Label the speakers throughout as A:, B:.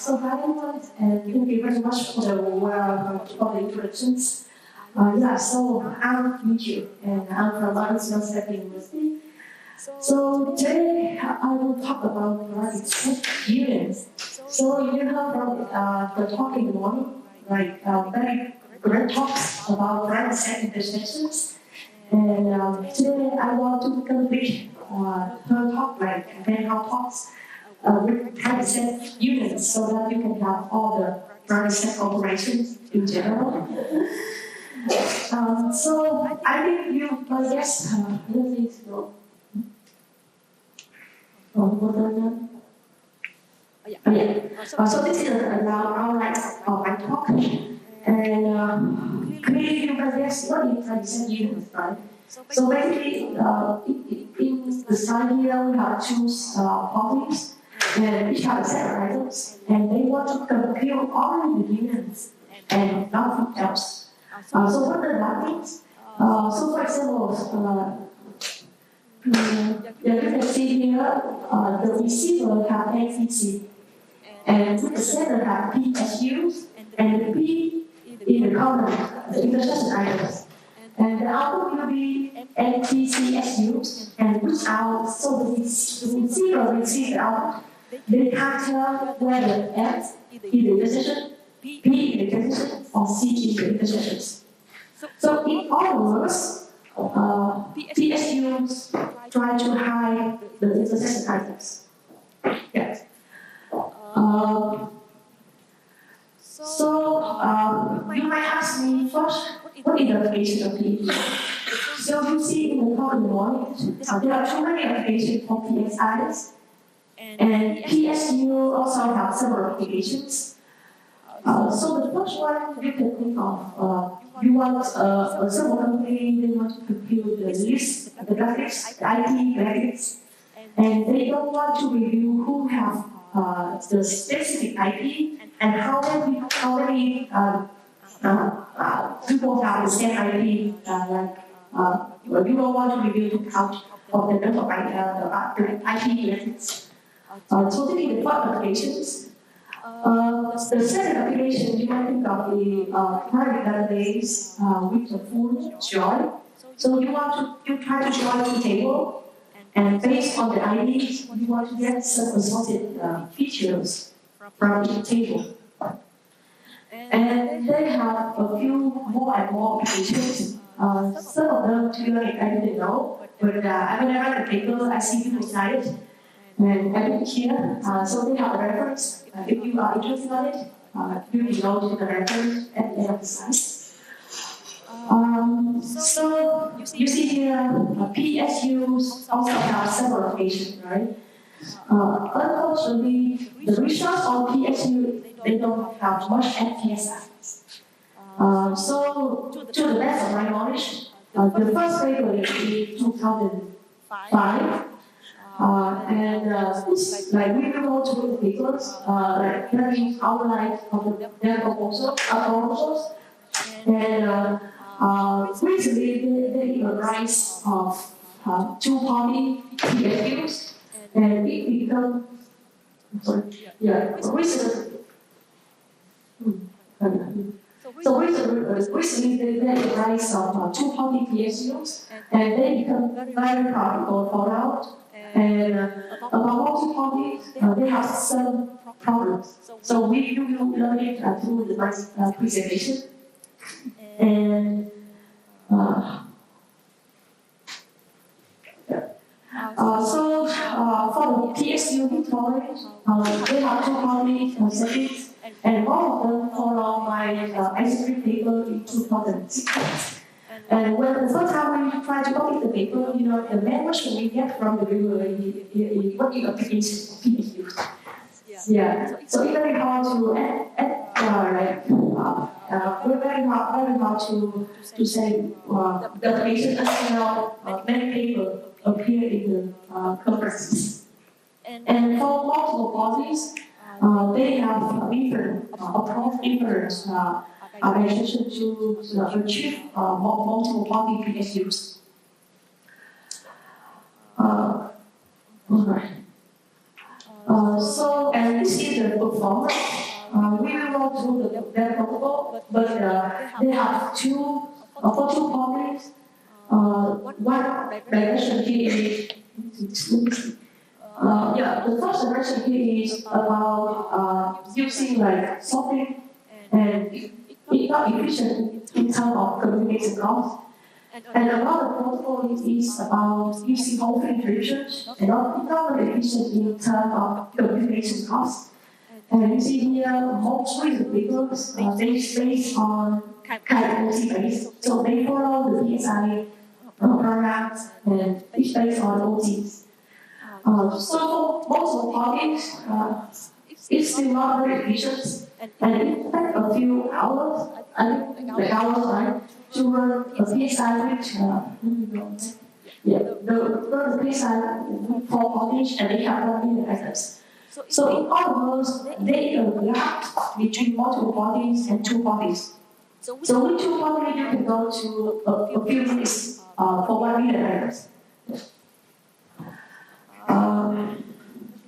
A: So hi everyone, and thank you very much for the introductions. So I'm Trieu, and I'm from Oblivious University. So today I will talk about experience. So you heard from the talk in the morning, very great talks about private set intersections. And today I want to complete her talk, then her talks with private set units, so that you can have all the private set operations in general. So I think you, yes, let me go. So this is around our my talk, and clearly you can guess what is private set units, right? So basically, in the slide here, we have two parties, and each have separate items, and they want to compare all the units and nothing else. So what does that mean? So for example, you can see here, the receiver have NCC, and the sender have PSUs, and the P in the column, the intersection items. And the output will be NTCSUs, and which out, so the receiver receives the output. They can't tell whether X is the intersection, P is the intersection, or C is the intersections. So in other words, PSUs try to hide the intersection items. Yes. You might ask me first, what is the application of PSU? So you see in the talk in the morning, there are too many applications for PSIs, and PSU also have several applications. So the first one you can think of, you want a server company, they want to compute the list, the graphics, the IP graphics, and they don't want to review who have the specific IP and how many people have the same IP. You don't want to review the count of the number of the IP graphics. So taking the first applications. The second application, you might think of the private database with the full join. So you try to join the table, and based on the IDs, you want to get some associated features from the table. And they have a few more and more applications. Some of them, to be honest, I didn't know, but when I read the paper, I see people cited. And I put here, so they have a reference. If you are interested in it, you can go to the reference at the end of the slide. So you see here, PSUs also have several applications, right? Unfortunately, the results on PSU, they don't have much FPSI. So to the best of my knowledge, the first paper is in 2005. It's like we will go to the papers, like having outline of their proposals. And recently there is a rise of two-party PSUs, and it become recently. So recently there is a rise of two-party PSUs, and they become very practical for out. And about multi-parties, they have some problems. So we will learn it through the next presentation. And for the PSU deployment, they have two-party settings, and all of them follow my IC3 paper in 2006. And when the first time we try to publish the paper, the main question we get from the reviewer is what is application of PSU? Yeah. So it's very hard to we're very hard to say the application until many papers appear in the conferences. And for multiple parties, they have different approach, different organization to achieve multiple party PSUs. Alright. And this is the performance, we will go through their protocol, but they have for two parties. One dimension here is the first dimension here is about using like sorting and it's not efficient in terms of communication cost. And another protocol is about using open encryption and not very efficient in terms of communication cost. And you see here, most recent papers, based on kind of multi-base. So they follow the PSI programs and it's based on OTs. So for most of the parties, it's still not very efficient. And it takes a few hours, right, to run a PSI which, the PSI for parties and they have one million items. So in other words, they overlap between multiple parties and two parties. So with two parties, you can go to a few minutes for 1 million items.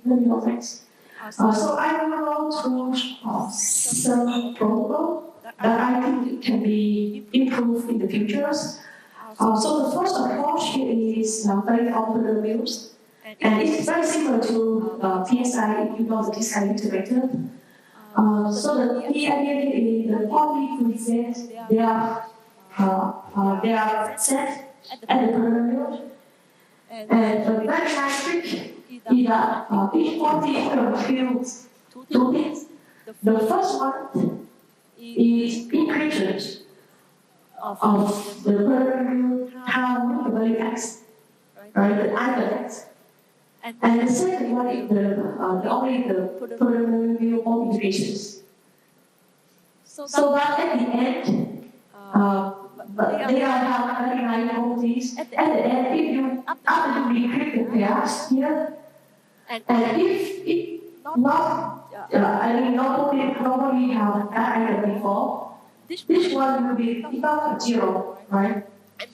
A: Let me go next. So I will go through some protocol that I think can be improved in the futures. So the first approach here is very Polynomial, and it's very similar to PSI, the PSI integrated. So the idea is the poly present they are set at the polynomial, and the very nice trick is that each poly computes two things. The first one is encryption of the polynomial how the value x, right? The either x. And the second one is only the polynomial multiplications. So that at the end, but they are have very nice properties. At the end, if you after you decrypt the pairs here, and if it not, nobody have that item before, this one will be equal to 0, right?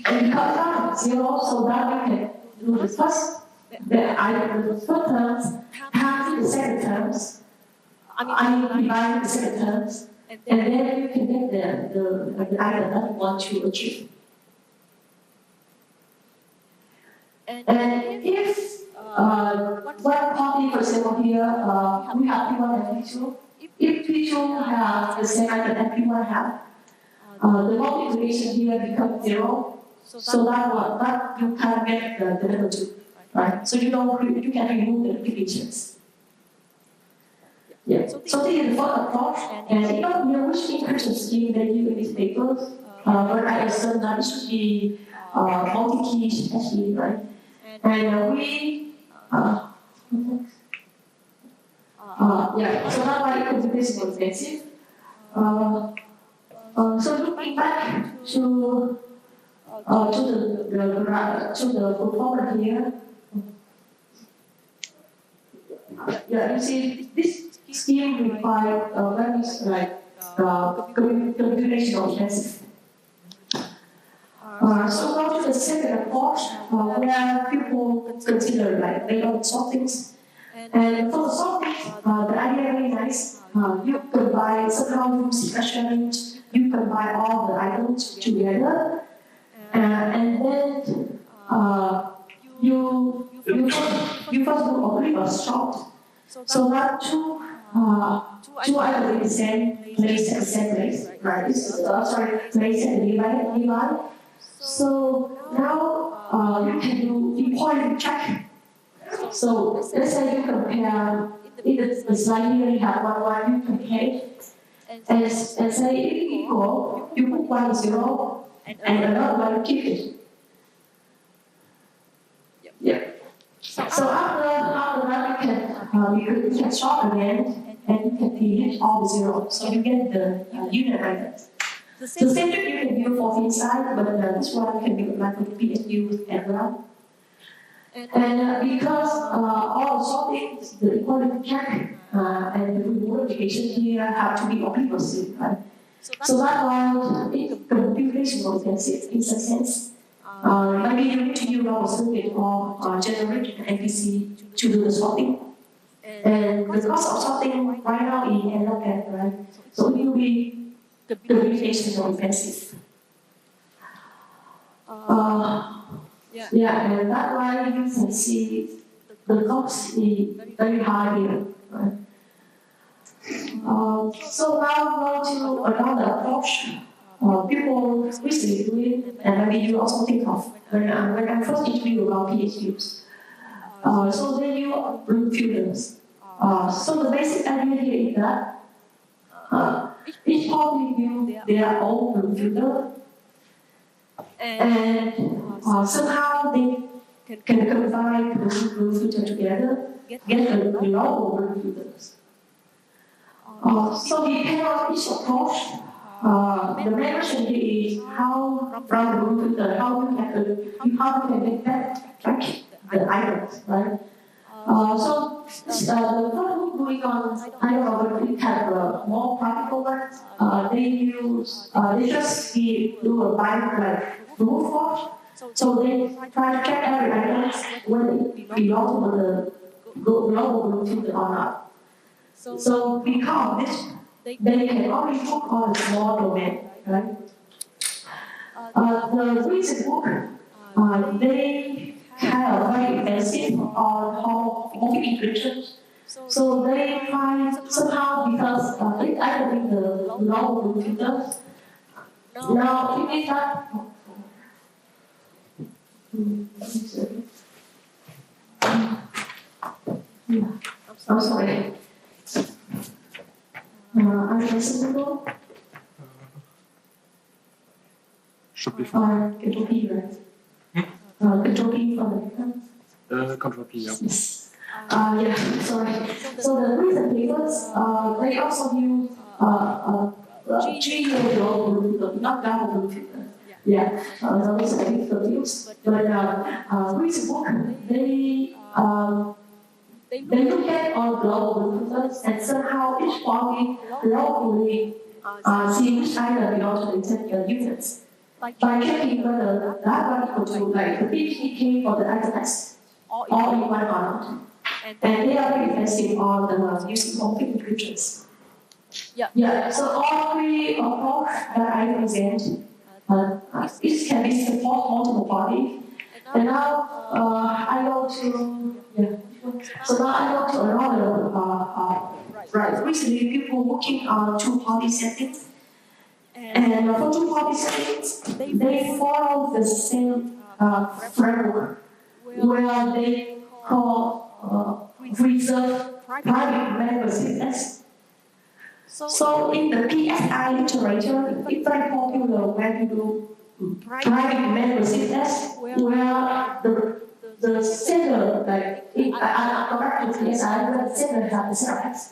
A: And because that is 0, so that we can do the first. The first terms times the second terms, divide the second terms, and then you can get the item that you want to achieve. And if one party, for example, here we have P1 and P2, if P2 have the same item that P1 have, the multiplication here becomes 0, so that you can get the number 2. Right, so you can remove the duplications. Yeah. So this is the first approach, and you don't know which encryption scheme they use in these papers. But I assume that it should be multi-key SE, right? And we so that's why computation is expensive. So looking back to the performer here. You see, this scheme requires very computational intensive. So now to the second approach, where people consider like layout sortings. And for the sorting, the idea is very nice. You combine somehow use sequential, you combine all the items together, and then you first do Oblivious sort. So that two items in the same place at the same place, right? Place and divide. So now you can do equality check. So let's say you compare, if the slide here you have 1, 1, you compare it, and say if it's equal, you put 1, 0, and another one, keep it. Yeah. So after that, you can sort again, and you can delete all the zeros, so you get the unit items. The same trick you can do for inside, but this one can be applied with PSU as well. And because all the sorting, the equality check, and the modification here have to be oblivious, right? So that's why the computation was intensive in some sense. Maybe you need to use our circuit or generate an NPC to do the sorting. And the cost of sorting right now is allocated, right? So it will be the communication more expensive. Yeah, and that's why you can see the cost is very high here, right? So now go to another approach. People recently do it, and maybe you also think of when I first interviewed about PSUs. So they use blue filters. So the basic idea here is that each party use their own blue filter, and somehow they can combine the blue filter together, get a global blue filters. So depending on each approach, the main question here is how from the blue filter, how you can make that track the items, right? So the one going on, I don't know whether we have more practical ones. They just do a bind like blue force. So they try to check every item whether it belongs to the global blue filter or not. So because of this, they can only focus on a small domain, right? The recent book, they have a very expensive on how multi-Decryption. So they find somehow because I don't think the global blue filters. Now it is that. I'm sorry. Are you listenable?
B: Should be fine.
A: Control P, right? Control P from the
B: Control P, yeah.
A: Yes. Yeah, sorry. So the recent papers, they also use Trieu global blue filter, not double blue filter. Yeah, those are difficult use. But recent book, they look at all global blue filters and somehow each party locally see which item belongs to the intended units. By checking whether that one equal to like the PPK for the item X all in one or not. And they are very expensive on the using open encryptions. Yeah, so all three approach that I present, it can be support multiple parties. And now I go to, so now I go to another, right, recently people working on two-party settings. And for two-party settings, they follow the same framework where they call reserve private member secrets. So in the PSI literature, it's very popular when you do private member secrets where the sender, like I'm correct to PSI, where the sender has the secrets.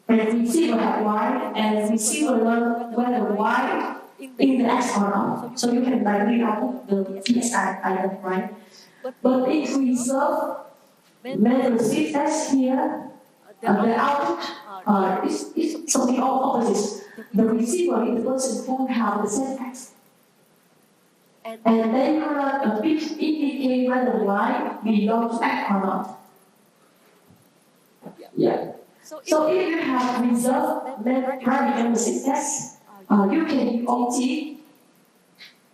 A: And receiver have Y, and receiver learn whether Y in the X or not. So you can like read out the PSI item, right? But if we reserve member secrets here, the output is something opposite. The receiver is the person who has the syntax. And they learn a bit indicate whether Y belongs to X or not. Yeah. So if you have reserved private member secrets, you can use OT.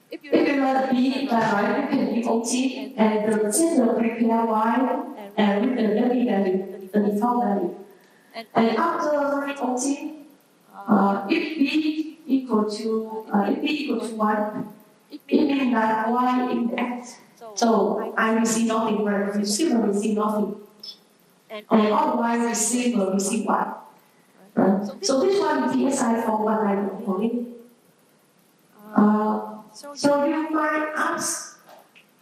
A: If you learn B, right, you can use OT, and the sender prepare Y and with the dummy value, the default value. And after running OT, if B equal to 1, it means that Y in the X. So I receive nothing, where the receiver receive nothing. And otherwise receiver receive 1. Right? So this one is PSI for what I only. So you might ask,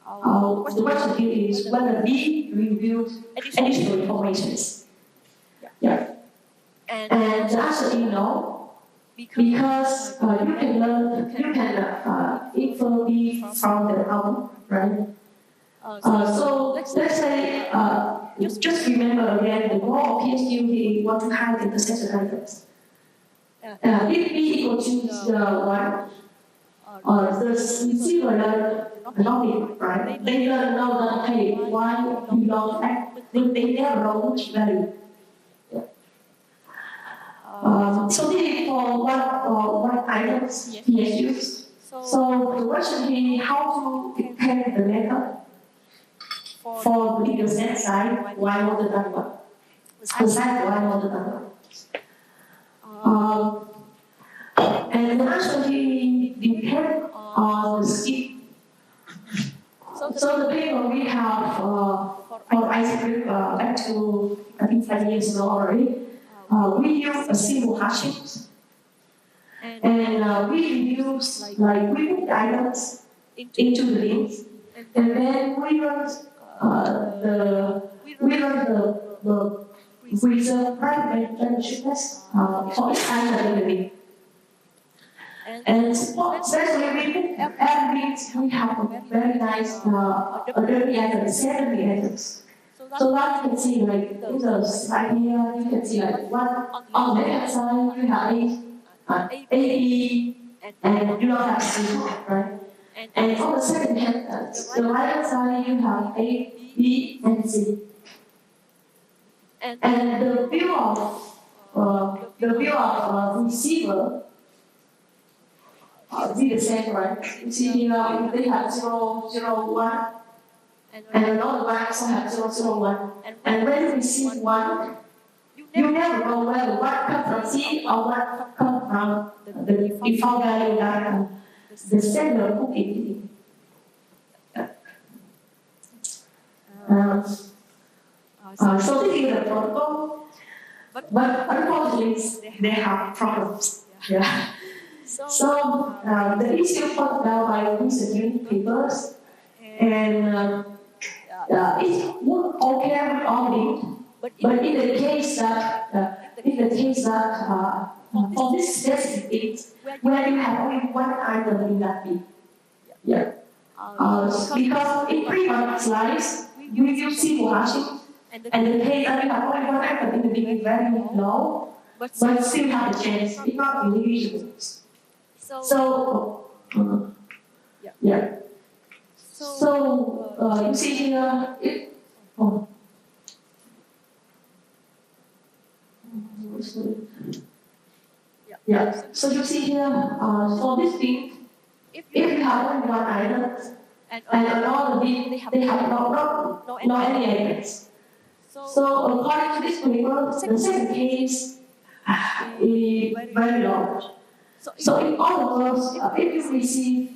A: the question here is whether B reveals additional information. Yeah. And the answer is no, because you can infer B from the output, right? So let's say, just remember again, the goal of PSU here is what to hide the persistent items. If B equal to 1, the receiver learn nothing, right? They learn know that, hey, Y belongs to X, they never know which value. So this is for one item PSUs. So the question is how to detect the method for the legal set side y more than 1. The side y more than 1. And the answer depends on the skip. So the paper we have for IC back to I think 5 years ago already. We use a simple hashing, and we use we put the items into the links, and then we run the reserve private membership test for each item in the link. And especially we every week we have a very nice dirty items, 70 items. So that you can see in the slide here, you can see one on the left side you have A, B, and you don't have C, right? And on the second hand, the right hand side you have A, B, and C. And the view of receiver be the same, right? You see here they have 0, 0, 1. And another one also have 0, 0, 1. And when you receive 1, you never know whether what comes from C or what comes from the default value that the sender put it in. So this is the protocol, but unfortunately they have problems. Yeah. So the issue protocol by recent papers, and it would okay with all it, but in the case that for this specific bit, where you have only one item in that bit, yeah, because in pre-market slides you use simple hashing, and the case that you have only one item in the bit is very low, but still have a chance, if not individual. So yeah. So you see here, yeah. So you see here, for this thing, if you have only one item and another bit, they have no any items. So according to this paper, the second case is very large. So in other words, if you receive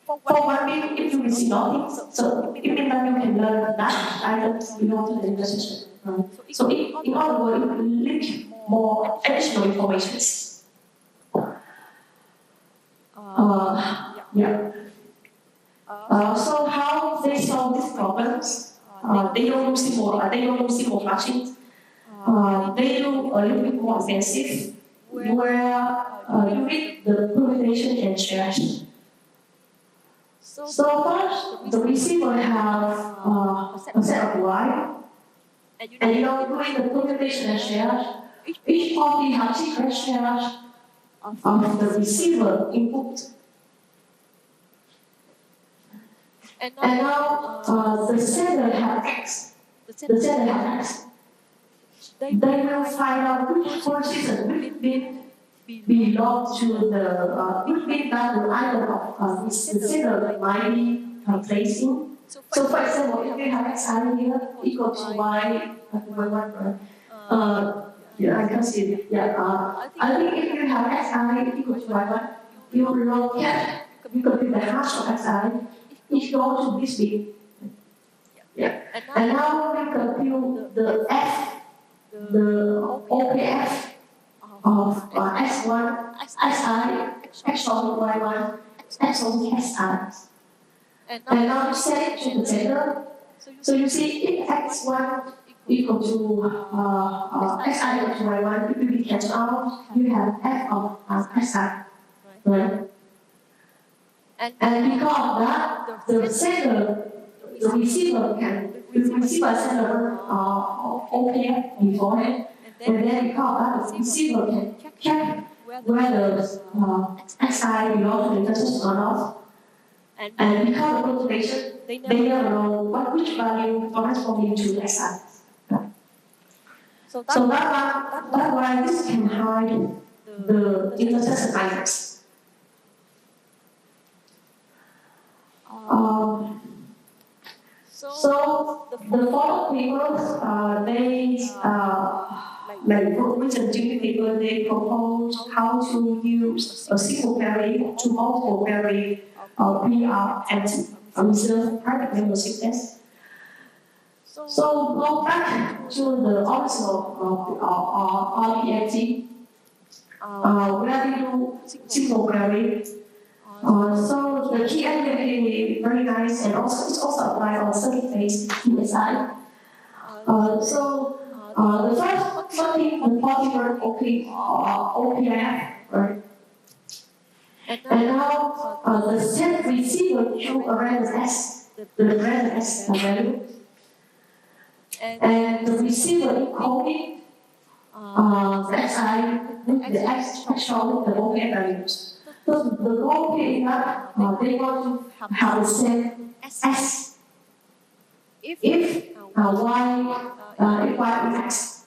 A: for one bit, if you receive nothing, so it means that you can learn that items belong to the relationship. So in other words, you can link more additional information. Yeah. So how they solve these problems? They don't use simple flashing. They do a little bit more expensive, where you read the permutation and shares. So first, the receiver has a set of Y, and doing the permutation and shares, each party has secret shares of the receiver input. And now the sender has X. The sender has X. They will find out which forces and which bit belong to which bit that the item of the sender might be placing. So for example, if you have xi here equal to y, yeah, I can see it. Yeah, I think if you have xi equal to y1, you will locate because the hash of xi is go to this bit. Yeah. And now we compute the f, the OPRF of x1, xi, x1, y1, x1, xi. And now you set it to the sender. So you see if x1 equal to xi equal to y1, if you be catch out, you have f of xi. Right? And because of that, the sender, the receiver sender OPF beforehand, and then because of that, the receiver can check whether xi belongs to the intersection or not. And because of perturbation, they never know which value corresponding to xi. So that's why this can hide the intersection items. So the follow papers, like recent GP paper, they propose how to use a single query to multiple query PR and reserve private member success. So go back to the original RPFG, where we do single query. So the key element is very nice, and also it's also applied on circuit-based PSI. So the first thing the particular OPRF, right? And now the set receiver should arrange the random S value, and the receiver encoding the XI with the X shown the OPRF values. So the goal here is that they want to have the same S if Y is X.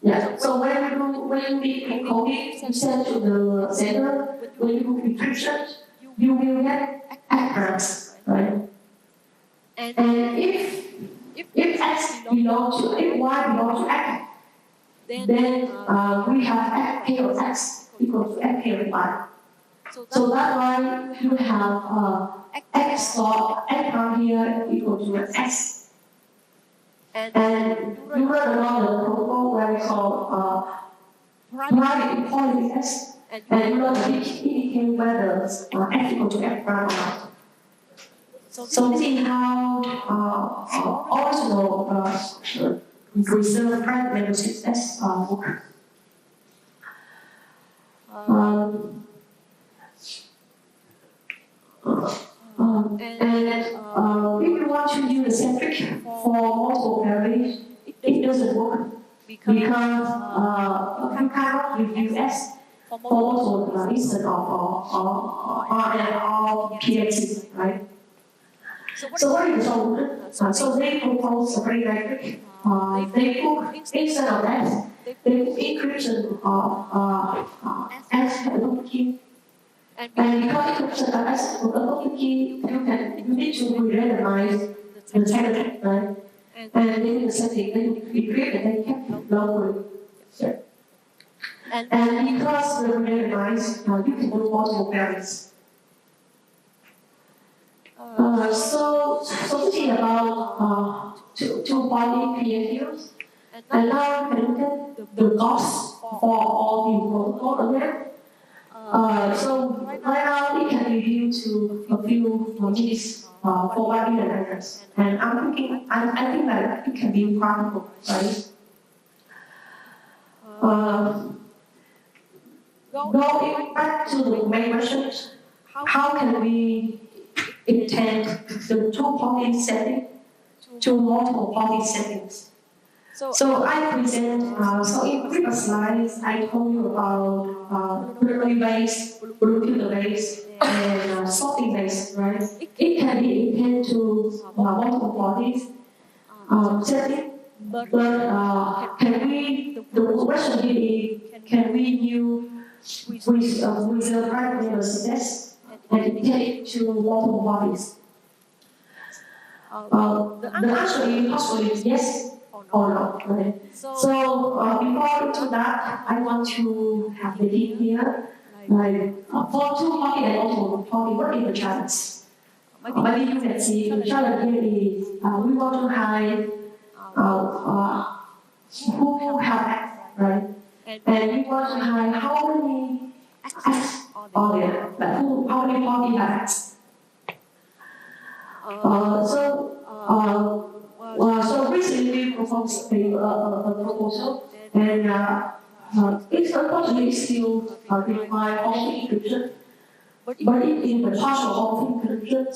A: Yeah. So when we encode you send to the sender, when you do encryption, you will get X, right? And if X belongs to if Y belongs to X, then we have X K of X equals to X K of Y. So that's why you have X dot X down here equal to X. And you run another protocol where we call private Polynomial, and you run the indicate whether X equal to X prime or not. So this is how original reserve private member success work. If you want to use the centric for multiple queries, it doesn't work because you cannot review S for multiple instead of R and R PSU, right? So what is the solution? So they propose a very metric. They put instead of S, they put encryption S and open key. And because encryption of S and open key, you need to re-randomize the target, right? And then the setting, then you create and then kept locally. And because the re-randomize, you can do multiple queries. So thinking about two-party PSUs, and now we can look at the cost for all the protocol again. So right now it can be due to a few minutes for 1 million records, and I think that it can be practical, right? Going back to the main question, how can we intend the two-party setting to multiple-party settings? So I present, so in previous slides, I told you about memory-based, computer-based, and sorting-based, right? It can be intended to multiple parties setting, but can we, the question here is, can we use with the private member success and intend it to multiple parties? The answer is possibly yes or no. Okay. So before to that, I want to have the link here. Like for two-party and multiple-party, what is the challenge? Maybe you can see the challenge here is we want to hide who have X, right? And we want to hide how many X are there, like how many parties have X. So recently we proposed a proposal, and it's unfortunately still require all encryption, but in the partial all encryption,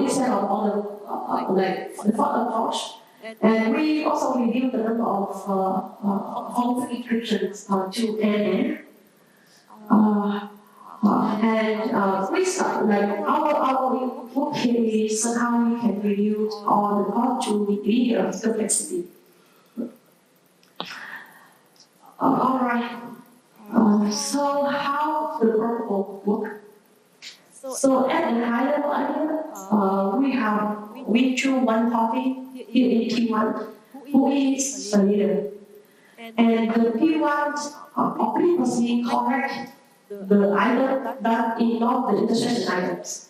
A: instead of all the default approach, and we also reduce the number of all encryptions to NN. And we start like our work here is how we can reduce all the cost to reduce complexity. All right. So how the protocol work? So at the high level, we have virtual one party here in T1 who is a leader. And the P1 obviously correct the item that ignore the intersection items.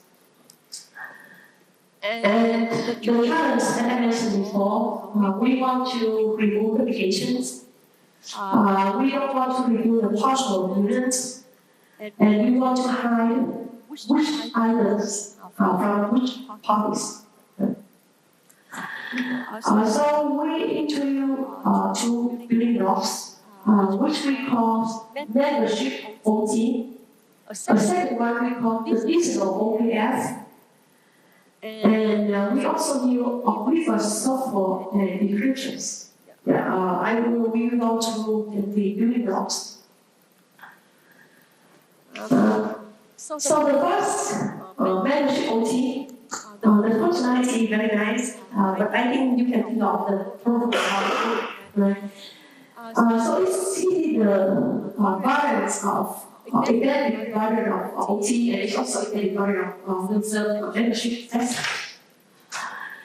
A: And the challenge that I mentioned before, we want to remove duplications. We don't want to remove the partial units. And we want to hide which items from which parties. So we introduce two building blocks, which we call membership OT. A second one we call the digital OPRF. And we also use Oblivious software and decryptions. I will go to the building blocks. So the first membership OT, the functionality is very nice, but I think you can think of the protocol, right? So it's really the variance of identity variant of OT, and it's also identity variant of the membership test.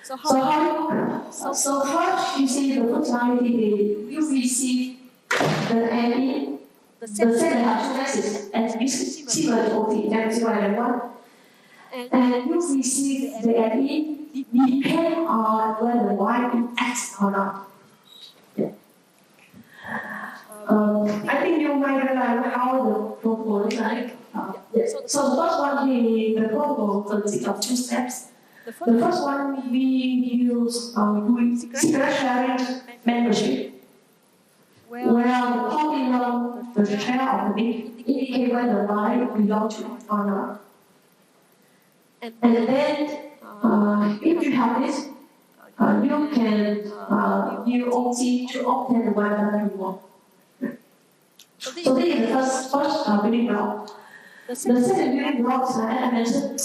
A: So first you see the functionality, you receive the admin, the second access, and it's similar to OT, and 0 and 1. And you receive the admin depend on whether Y is X or not. Yeah. I think you might realize how the protocol looks like. So the first one is the protocol consists of two steps. The first one we use secret sharing membership, where the polynomial, the chair of the bit, indicate whether Y belongs to or not. And then, if you have this, you can use OT to obtain the Y that you want. So this is the first building block. The second building block is, I mentioned,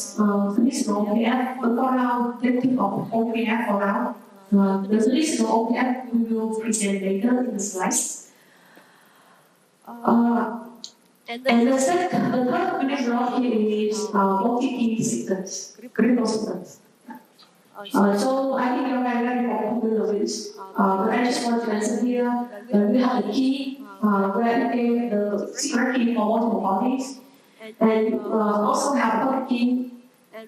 A: conditional OPRF. But for now, let's think of OPRF for now. The conditional OPRF we will present later in the slides. And the third building block here is multi-key systems, crypto systems. So I think you're very familiar with this. But I just want to mention here that we have the key where you get the secret key for multiple parties. And you also have public key.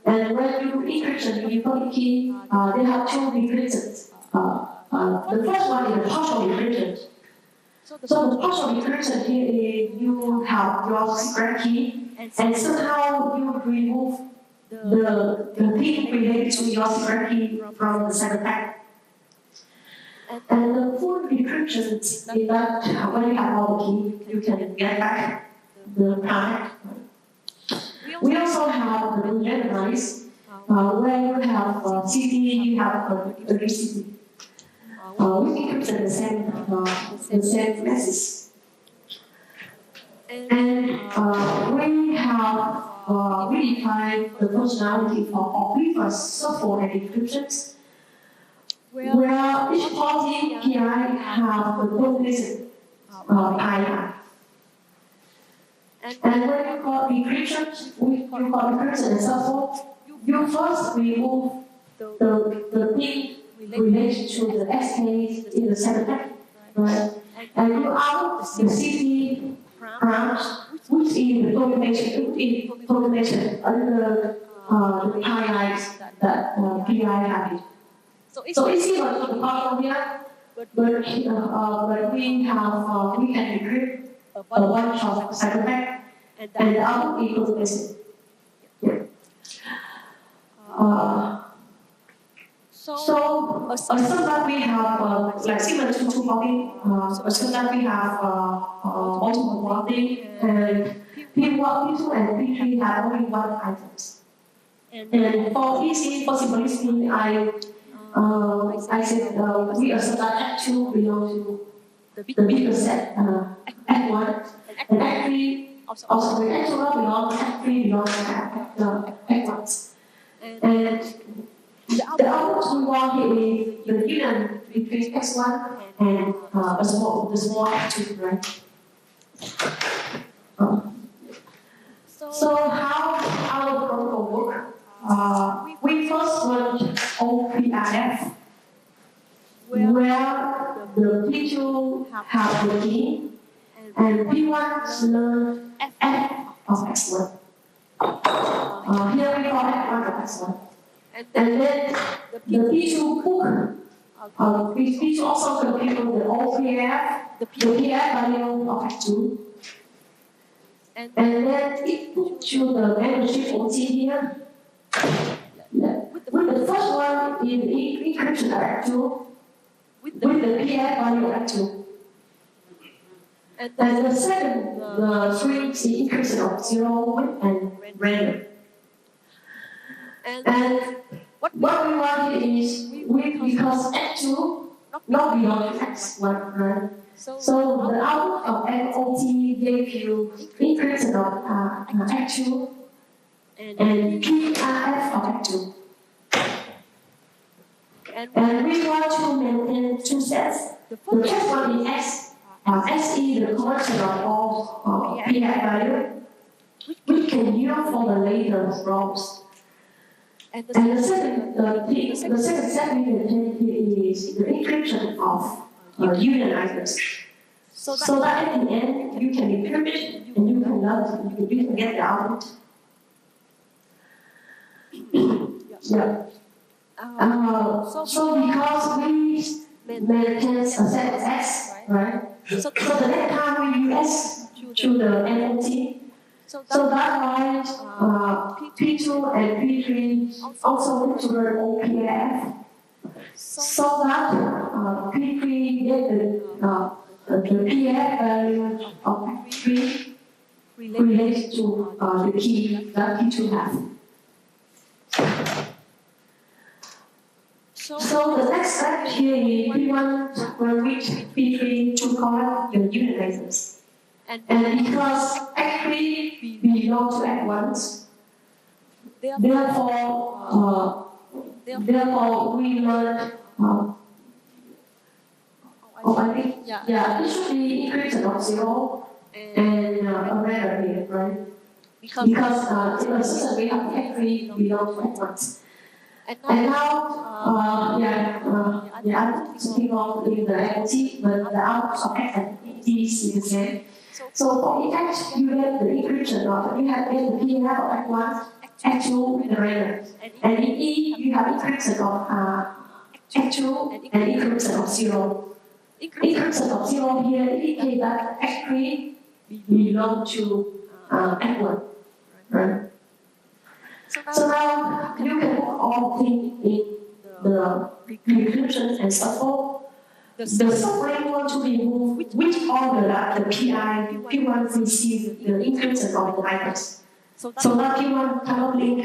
A: And when you encryption in public key, they have two decryptions. The first one is the partial decryption. So the partial decryption here is you have your secret key, and somehow you remove the key related to your secret key from the second packet. And the full decryption is that when you have all the key, you can get back the packet. We also have the generalize, where you have CT, you have the VCT. We encrypt the same message. And we define the functionality for Oblivious software and decryptions, where each party PI have the coordination PI. And when you call decryption, you call decryption and so forth, you first remove the thing related to the SK in the second packet, right? And you out the CT branch, which is the coordination under the PIs that PI have it. So it's similar to the problem here, but we can decrypt a bunch of second packet, and the output is coordination. So assume that we have like similar to two body. Assume that we have multiple body, and P1, P2, and P3 have only one items. And for easy possibility, I said we assume that F2 belongs to the bigger set F1, and F3 also F2 belongs to F3 belongs to F1. And the output we want here is the union between X1 and the small F2, right? So how our protocol work? We first learned OPRF, where the P2 have the key, and P1 learn F of X1. Here we call F1 of X1. And then the P2 book, P2 also compute the OPRF, the PF value of X2. And then it put to the membership OT here. With the first one in the encryption of X2, with the PF value of X2. And the second, the string is the encryption of 0 and random. And what we want here is, because X2 not beyond X1, right? So the output of MOT gave you encryption of X2 and PRF of X2. And we want to maintain two sets. The first one is X. SE, the conversion of all PF value, we can use for the later rows. And the second set we can take here is the encryption of union items. So that at the end you can encrypt it and you can get the output. Yeah. So because we maintain a set S, right? So the next time we use S to the MOT, so that's why P2 and P3 also need to learn OPRF, so that P3 get the PF value of P3 related to the key that P2 has. So the next step here is we want to reach P3 to collect the unit items. And because X3 belongs to X1, therefore we learn, I think, it should be encryption of 0 and a random here, right? Because in the system we have X3 belongs to X1. And now, I'm speaking of in the MOT, but the output of X and T is the same. So for the X, you get the encryption of, you have the PF of X1, X2, and random. And in E, you have encryption of X2 and encryption of 0. Encryption of 0 here indicates that X3 belongs to X1, right? So now you can put all things in the decryption and support. The software you want to remove which order that the PI, P1 receives the encryption of the items. So that P1 cannot link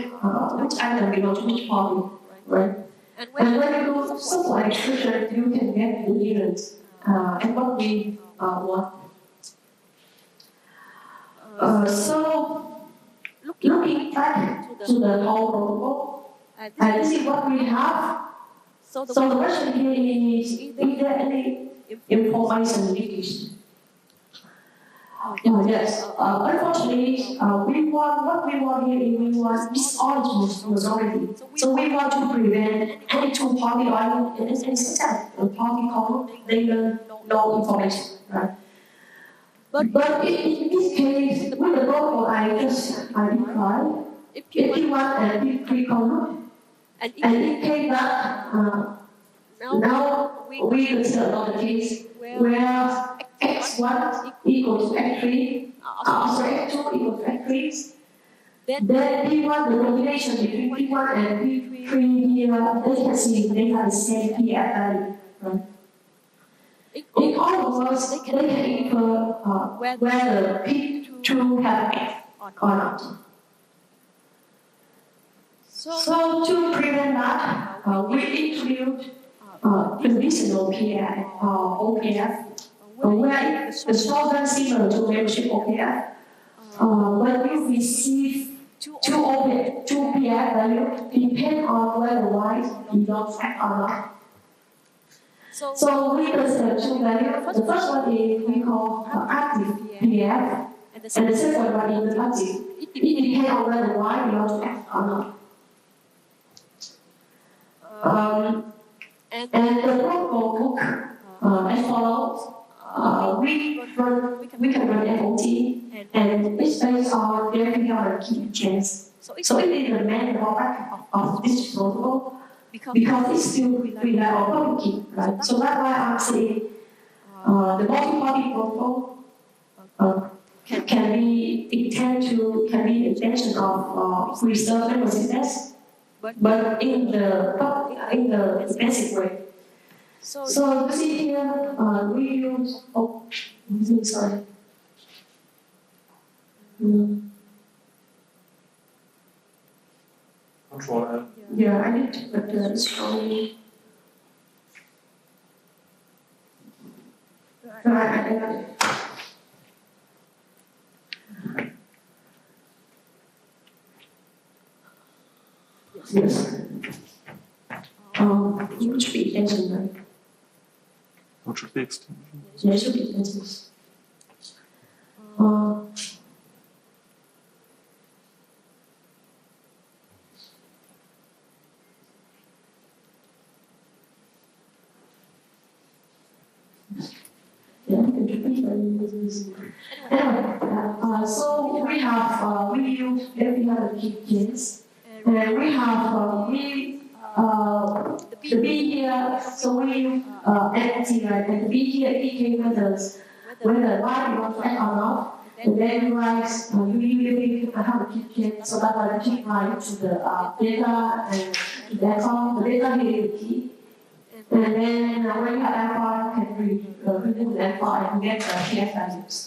A: which item belongs to which poly, right? And when you do software decryption, you can get the units and what we want. So looking back to the whole protocol, and this is what we have. So the question here is there any information leakage? Yes. Unfortunately, what we want here is we want disorderly majority. So we want to prevent any two party or any system, the party code, they learn no information, right? But in this case, with the protocol I just identified, if P1 and P3 come, and in case that now we consider another case where X1 equals to X3, sorry, X2 equals to X3, then P1, the combination between P1 and P3 here, they can see they have the same PF value, right? In other words, they can infer whether P2 have X or not. So to prevent that, we include conditional PF or OPRF, where the slogan similar to membership OPRF. When we receive two PF value, depend on whether Y belongs X or not. So we consider two values. The first one is we call active PF, and the second one is the passive. It depends on whether y belongs to X or not. And the protocol look as follows. We can run FOT, and it's based on their key chains. So it is the main drawback of this protocol because it still rely on public key, right? So that's why I'm saying the multi-party protocol can be an extension of reserved memory access, but in the basic way. So you see here, we use sorry.
B: Control L.
A: Yeah, I need to put the strongly. Right. Yes. You should be extension, right?
B: What should be extension?
A: Yeah, it should be extensions. So we have we use every other key keys, and we have the B here. So we use empty, right? And the B here indicate whether y belongs to X or not. And then you write you have a key key, so that I keep right to the data and that's all. The data here is the key. And then when you have alpha, you can remove the alpha and get the PF values.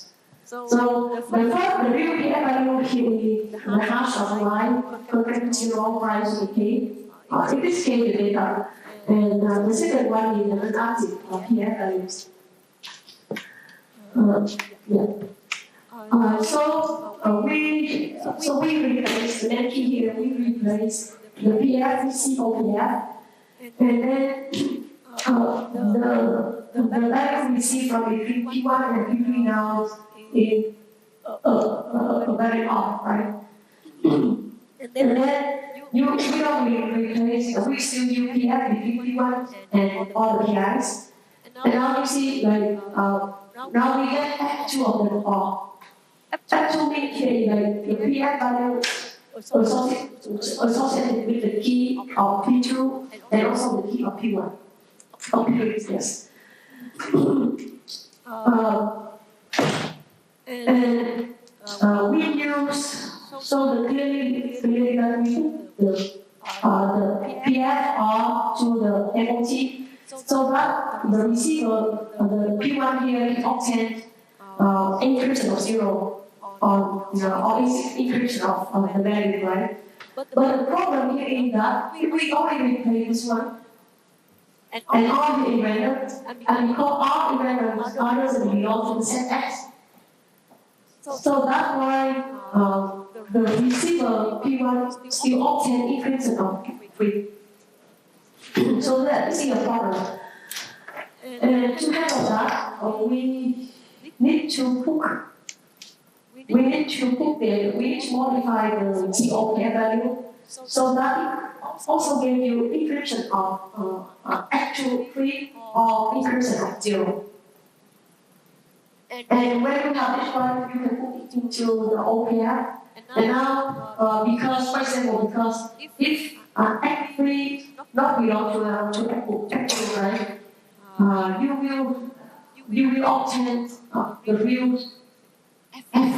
A: So the real PF value here is the hash of y, compared to y to the k. In this case, the data. And the second one is the non-active PF values. So we replace the main key here. We replace the PF with OPRF, and then the value we see from P1 and P3 now is very off, right? And then you don't replace, we still use PF with P1 and all the PIs. And now you see, like, now we get F2 of them all. F2 means here, like, the PF value associated with the key of P2 and also the key of P1. Okay, yes. And we use the clearly the PF to the MOT so that the receiver, the P1 here is obtained encryption of 0 or encryption of the value, right? But the problem here is that we only replace this one. And all the invariants, and because all invariants are belong to the set X. So that's why the receiver P1 still obtain encryption of P3. So that is the problem. And to handle that, we need to modify the OPRF value so that also give you encryption of actual free or encryption of 0. And when you have this one, you can put it into the OPRF. And now, because if X3 not belong to actual, right, you will obtain the real F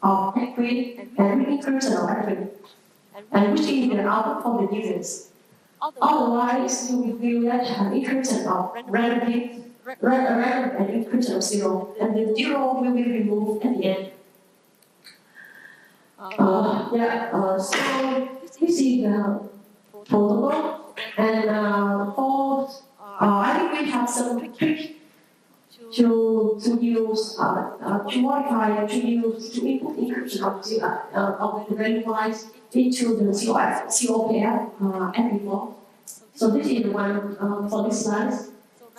A: of X3 and encryption of X3. And which is the output from the users. Otherwise, you will get an encryption of random and encryption of 0, and the 0 will be removed at the end. So this is the protocol, and I think we have some trick to use to modify to input encryption of the value wise into the COPRF and before. So this is the one for this slide.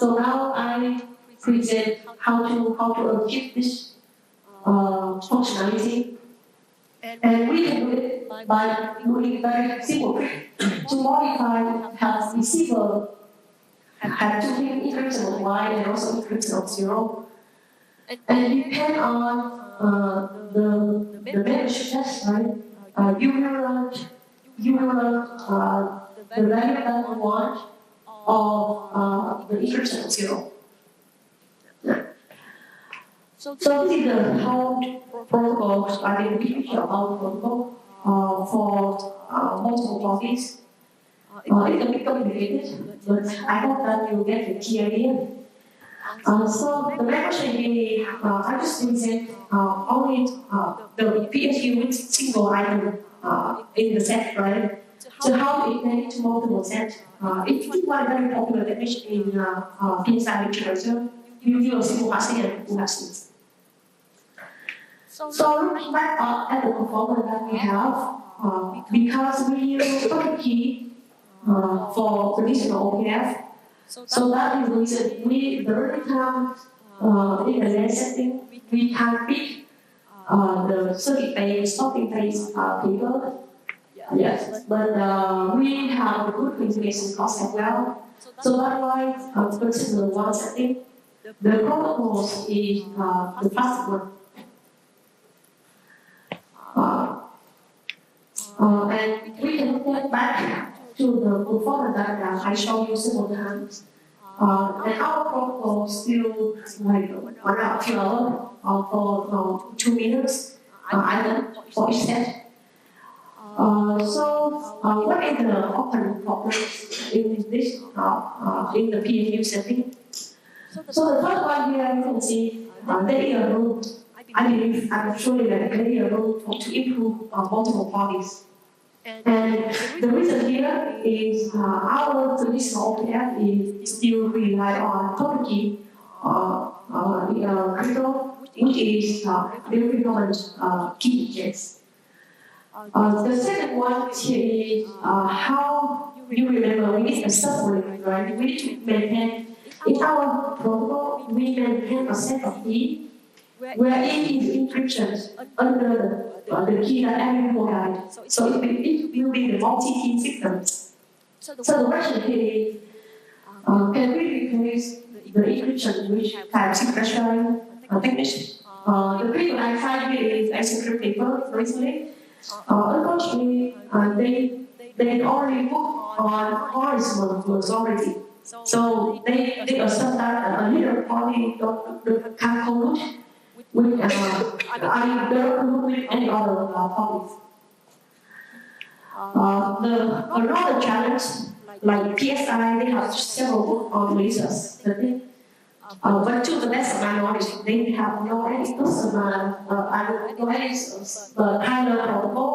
A: So now I present how to achieve this functionality. And we can do it by doing very simple trick. To modify have receiver have two encryption of y and also encryption of 0. And depend on the membership test, right? You will learn the value that you want of the encryption of 0. So this is the how protocols are the picture of protocol for multiple parties. It's a bit complicated, but I hope that you get the key idea. So the membership is I just present only the PSU with single item in the set, right? So how to extend it to multiple sets? It's one very popular definition in PSI literature. You use a single passing and two passings. So looking back at the performance that we have, because we use public key for conditional OPRF, so that is the reason the every time in the lens setting, we can pick the circuit phase, stopping phase paper. Yes, but we have a good integration cost as well. So that's why, for instance, one setting, the protocols is the fastest one. And we can get back to the performance that I showed you several times. And our protocol still like 1 hour, 2 hours for 2 minutes either for each set. So what is the open problems in this in the PSU setting? So the first one here you can see there is a rule. I believe I'm sure that there is a rule to improve multiple parties. And the reason here is our traditional OPRF is still rely on token key crypto, which is very common key objects. The second one is how you remember we need a subroutine, right? We need to maintain in our protocol we maintain a set of key where it is encryption under the key that everyone provides. So it will be the multi-key system. So the question here is, can we replace the encryption which have sequestration techniques? The previous I tried here is asynchronous paper recently. Unfortunately, they already put on horizontal words already. So they assume that a little party can collude with any other parties. Another challenge, like PSI, they have several books on lasers. But to the best of my knowledge, they have no any higher protocol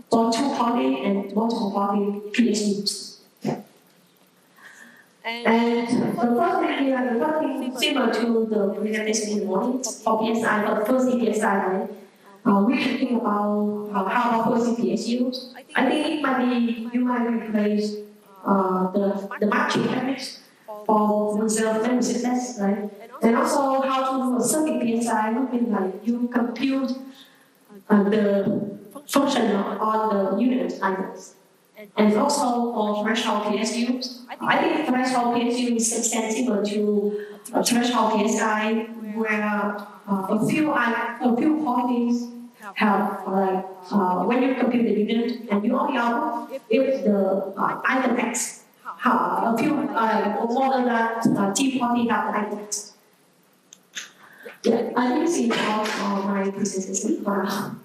A: for two-party and multiple-party PSUs. And the first thing here, the first thing similar to the presentation in the morning for PSI, for the first PSI, we should think about how our first PSU. I think it might be, you might replace the matching techniques for reserve memory success, right? And also how to do a circuit PSI would be like you compute the function on the unit items. And also for threshold PSU, I think threshold PSU is extensible to threshold PSI, where a few parties have like when you compute the unit and you only know if the item X, a few more than that T party have the item X. Yeah, I think it's all my presentation for now.